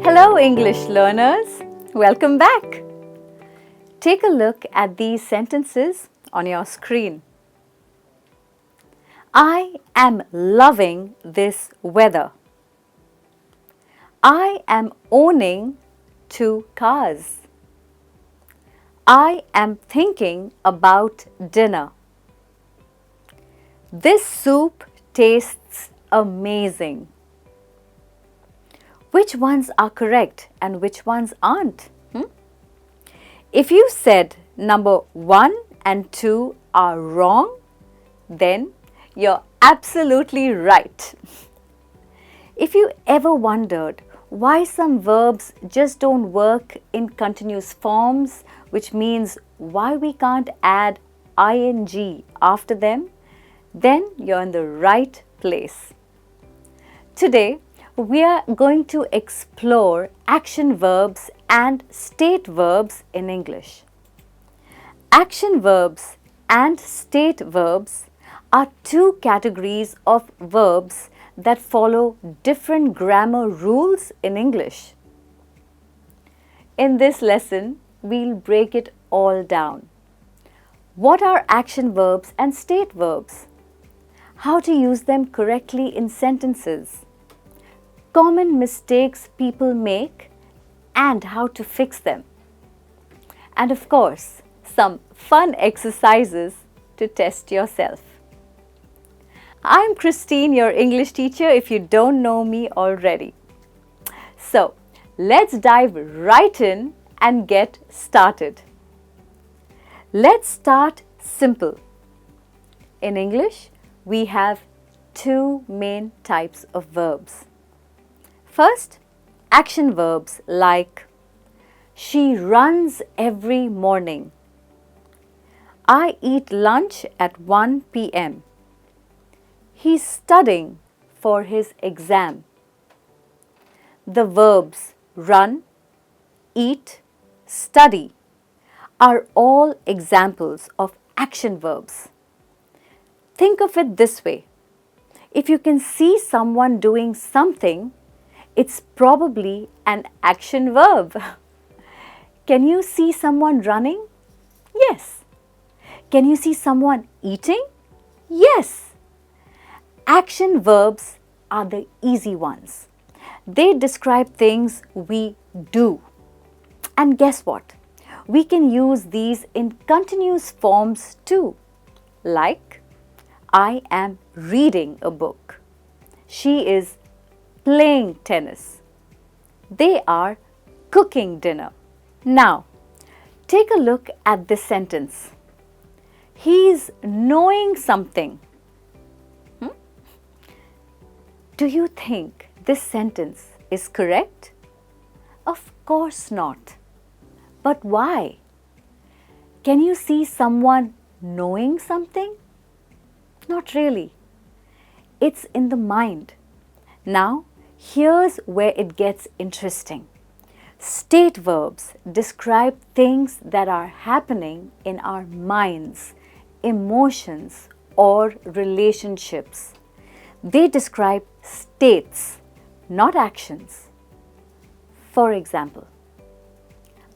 Hello English learners, welcome back. Take a look at these sentences on your screen. I am loving this weather. I am owning 2 cars. I am thinking about dinner. This soup tastes amazing. Which ones are correct and which ones aren't? If you said number 1 and 2 are wrong, then you're absolutely right. If you ever wondered why some verbs just don't work in continuous forms, which means why we can't add ing after them, then you're in the right place. Today, we are going to explore action verbs and state verbs in English. Action verbs and state verbs are 2 categories of verbs that follow different grammar rules in English. In this lesson, we'll break it all down. What are action verbs and state verbs? How to use them correctly in sentences? Common mistakes people make and how to fix them. And of course, some fun exercises to test yourself. I'm Christine, your English teacher, if you don't know me already. So, let's dive right in and get started. Let's start simple. In English, we have 2 main types of verbs. First, action verbs like she runs every morning. I eat lunch at 1 p.m. He's studying for his exam. The verbs run, eat, study are all examples of action verbs. Think of it this way. If you can see someone doing something, it's probably an action verb. Can you see someone running? Yes. Can you see someone eating? Yes. Action verbs are the easy ones. They describe things we do. And guess what? We can use these in continuous forms too. Like, I am reading a book. She is playing tennis. They are cooking dinner. Now, take a look at this sentence. He's knowing something. Do you think this sentence is correct? Of course not. But why? Can you see someone knowing something? Not really. It's in the mind. Now, here's where it gets interesting. State verbs describe things that are happening in our minds, emotions, or relationships. They describe states, not actions. For example,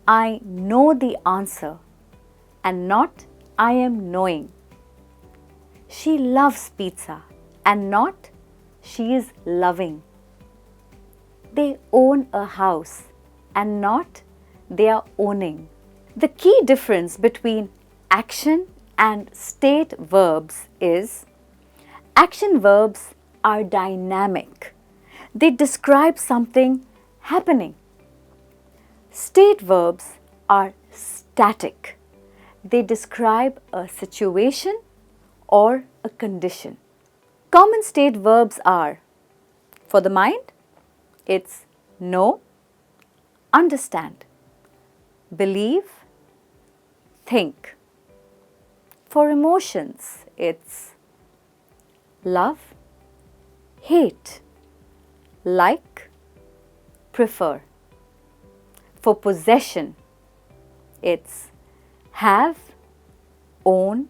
I know the answer and not I am knowing. She loves pizza and not she is loving. They own a house and not they are owning. The key difference between action and state verbs is action verbs are dynamic. They describe something happening. State verbs are static. They describe a situation or a condition. Common state verbs are, for the mind, it's know, understand, believe, think. For emotions, it's love, hate, like, prefer. For possession, it's have, own,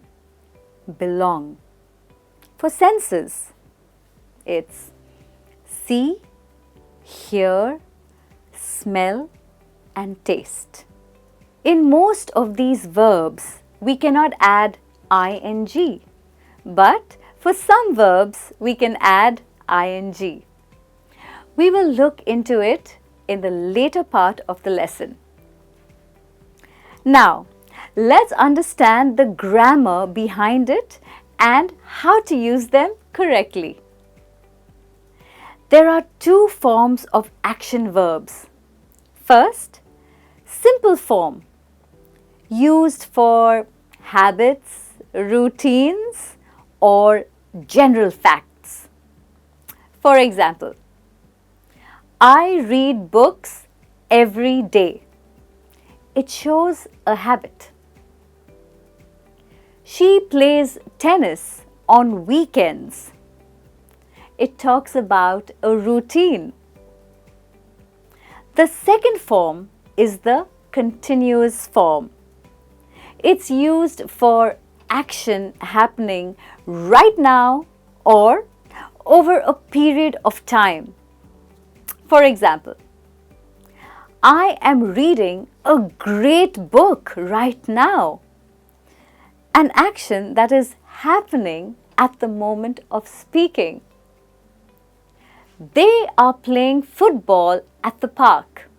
belong. For senses, It's see, hear, smell and taste. In most of these verbs, we cannot add ing, but for some verbs, we can add ing. We will look into it in the later part of the lesson. Now, let's understand the grammar behind it and how to use them correctly. There are two forms of action verbs. First, simple form, used for habits, routines, or general facts. For example, I read books every day. It shows a habit. She plays tennis on weekends. It talks about a routine. The second form is the continuous form. It's used for action happening right now or over a period of time. For example, I am reading a great book right now. An action that is happening at the moment of speaking. They are playing football at the park.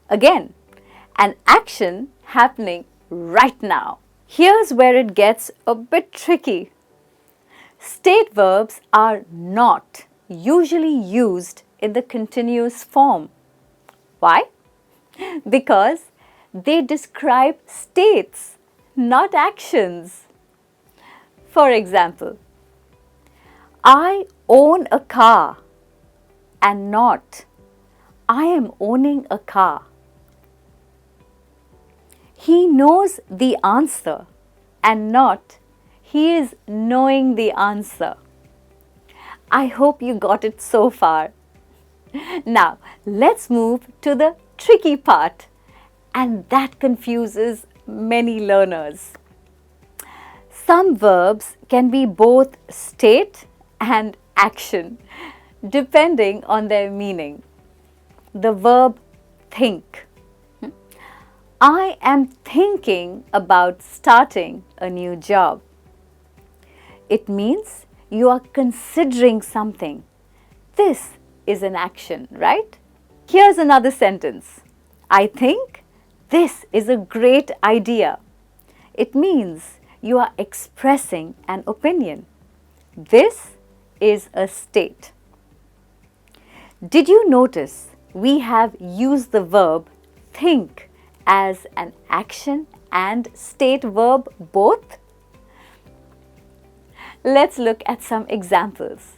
Again, an action happening right now. Here's where it gets a bit tricky. State verbs are not usually used in the continuous form. Why? Because they describe states, not actions. For example, I own a car and not I am owning a car. He knows the answer and not he is knowing the answer. I hope you got it so far. Now, let's move to the tricky part, and that confuses many learners. Some verbs can be both state and action, depending on their meaning. The verb think. I am thinking about starting a new job. It means you are considering something. This is an action, right? Here's another sentence. I think this is a great idea. It means you are expressing an opinion. This is a state. Did you notice we have used the verb think as an action and state verb both? Let's look at some examples.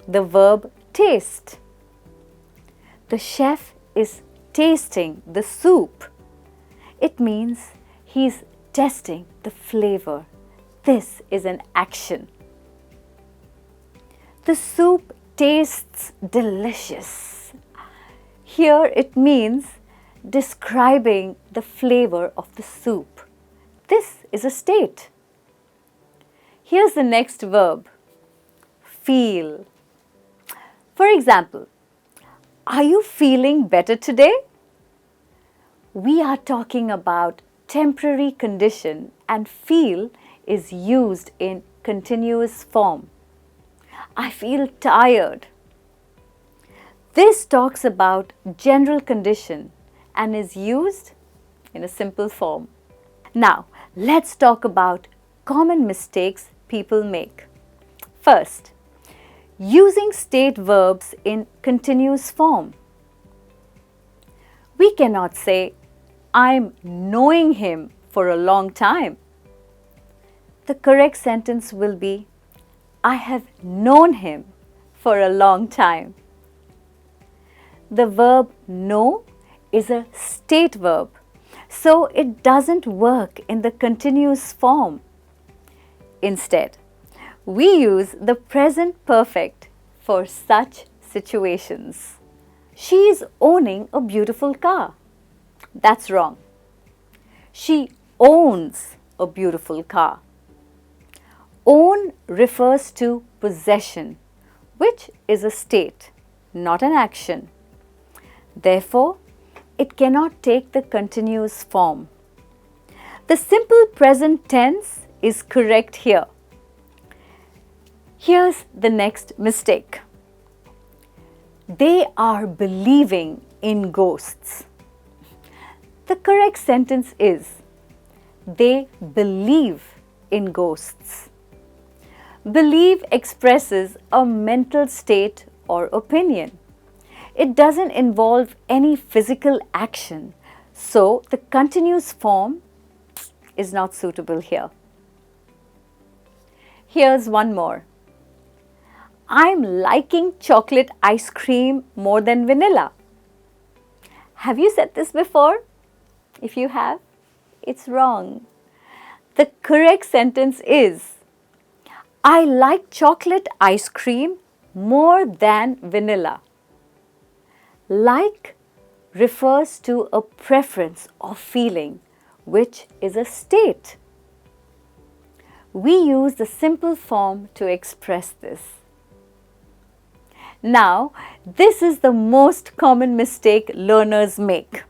The verb taste. The chef is tasting the soup. It means he's testing the flavor. This is an action. The soup tastes delicious. Here it means describing the flavor of the soup. This is a state. Here's the next verb, feel. For example, are you feeling better today? We are talking about temporary condition and feel is used in continuous form. I feel tired. This talks about general condition and is used in a simple form. Now, let's talk about common mistakes people make. First, using state verbs in continuous form. We cannot say, I'm knowing him for a long time. The correct sentence will be, I have known him for a long time. The verb know is a state verb, so it doesn't work in the continuous form. Instead, we use the present perfect for such situations. She is owning a beautiful car. That's wrong. She owns a beautiful car. Own refers to possession, which is a state, not an action. Therefore, it cannot take the continuous form. The simple present tense is correct here. Here's the next mistake. They are believing in ghosts. The correct sentence is, they believe in ghosts. Believe expresses a mental state or opinion. It doesn't involve any physical action, so the continuous form is not suitable here. Here's one more. I'm liking chocolate ice cream more than vanilla. Have you said this before? If you have, it's wrong. The correct sentence is, I like chocolate ice cream more than vanilla. Like refers to a preference or feeling, which is a state. We use the simple form to express this. Now, this is the most common mistake learners make.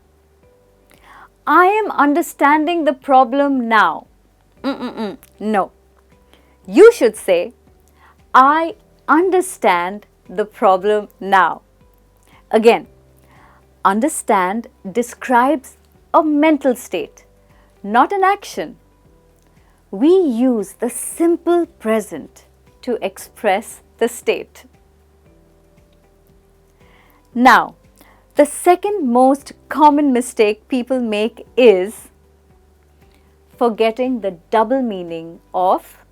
I am understanding the problem now. No. You should say, I understand the problem now. Again, understand describes a mental state, not an action. We use the simple present to express the state. Now, the second most common mistake people make is forgetting the double meaning of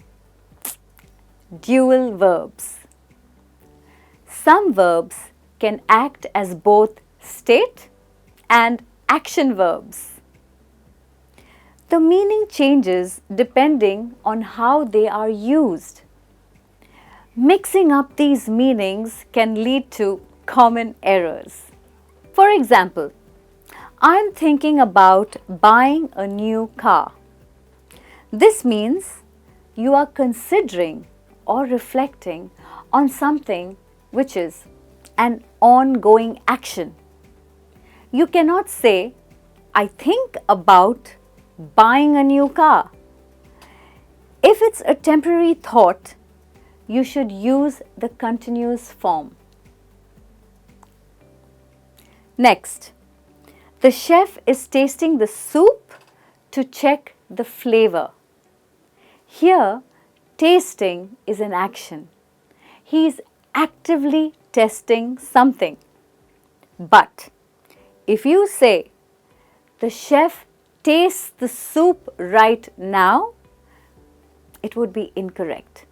dual verbs. Some verbs can act as both state and action verbs. The meaning changes depending on how they are used. Mixing up these meanings can lead to common errors. For example, I'm thinking about buying a new car. This means you are considering or reflecting on something which is an ongoing action. You cannot say, I think about buying a new car. If it's a temporary thought, you should use the continuous form. Next, the chef is tasting the soup to check the flavor. Here, tasting is an action. He is actively testing something. But if you say, the chef tastes the soup right now, it would be incorrect.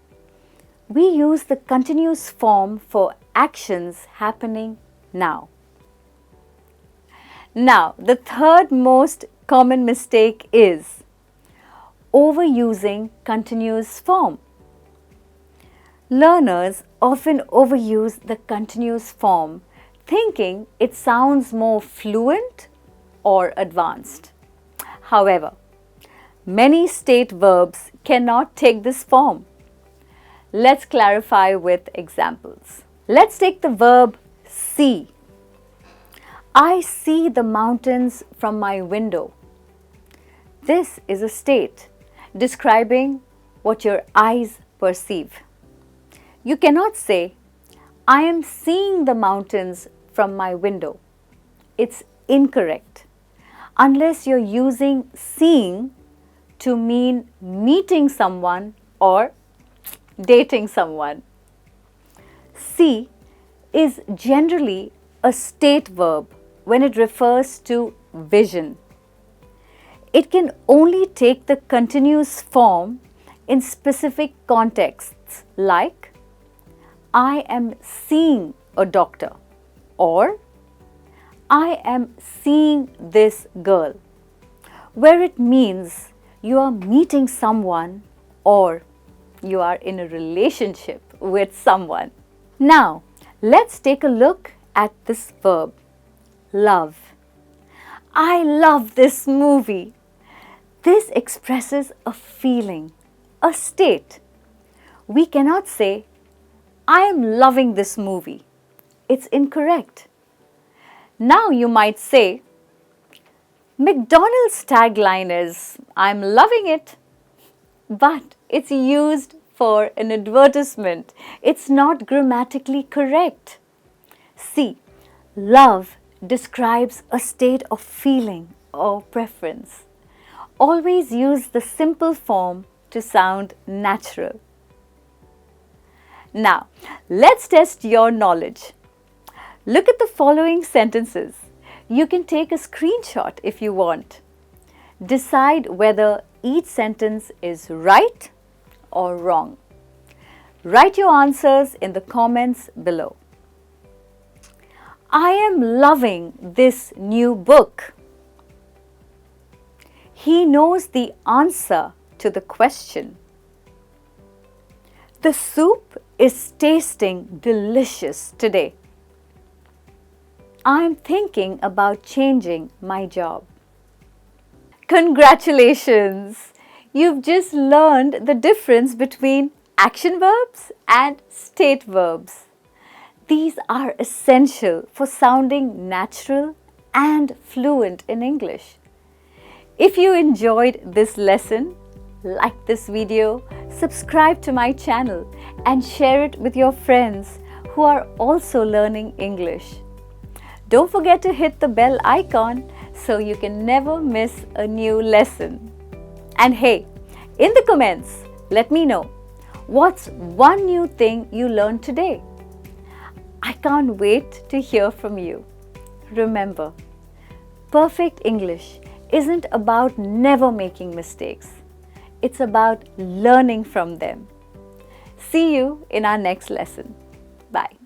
We use the continuous form for actions happening now. Now, the third most common mistake is overusing continuous form. Learners often overuse the continuous form, thinking it sounds more fluent or advanced. However, many state verbs cannot take this form. Let's clarify with examples. Let's take the verb see. I see the mountains from my window. This is a state describing what your eyes perceive. You cannot say, I am seeing the mountains from my window. It's incorrect unless you're using seeing to mean meeting someone or dating someone. See is generally a state verb when it refers to vision. It can only take the continuous form in specific contexts like I am seeing a doctor or I am seeing this girl, where it means you are meeting someone or you are in a relationship with someone. Now, let's take a look at this verb, love. I love this movie. This expresses a feeling, a state. We cannot say, I am loving this movie. It's incorrect. Now you might say, McDonald's tagline is, I'm loving it. But it's used for an advertisement. It's not grammatically correct. See, love describes a state of feeling or preference. Always use the simple form to sound natural. Now, let's test your knowledge. Look at the following sentences. You can take a screenshot if you want. Decide whether each sentence is right or wrong. Write your answers in the comments below. I am loving this new book. He knows the answer to the question. The soup is tasting delicious today. I'm thinking about changing my job. Congratulations! You've just learned the difference between action verbs and state verbs. These are essential for sounding natural and fluent in English. If you enjoyed this lesson, like this video, subscribe to my channel and share it with your friends who are also learning English. Don't forget to hit the bell icon so you can never miss a new lesson. And hey, in the comments, let me know what's one new thing you learned today. I can't wait to hear from you. Remember, perfect English isn't about never making mistakes. It's about learning from them. See you in our next lesson. Bye.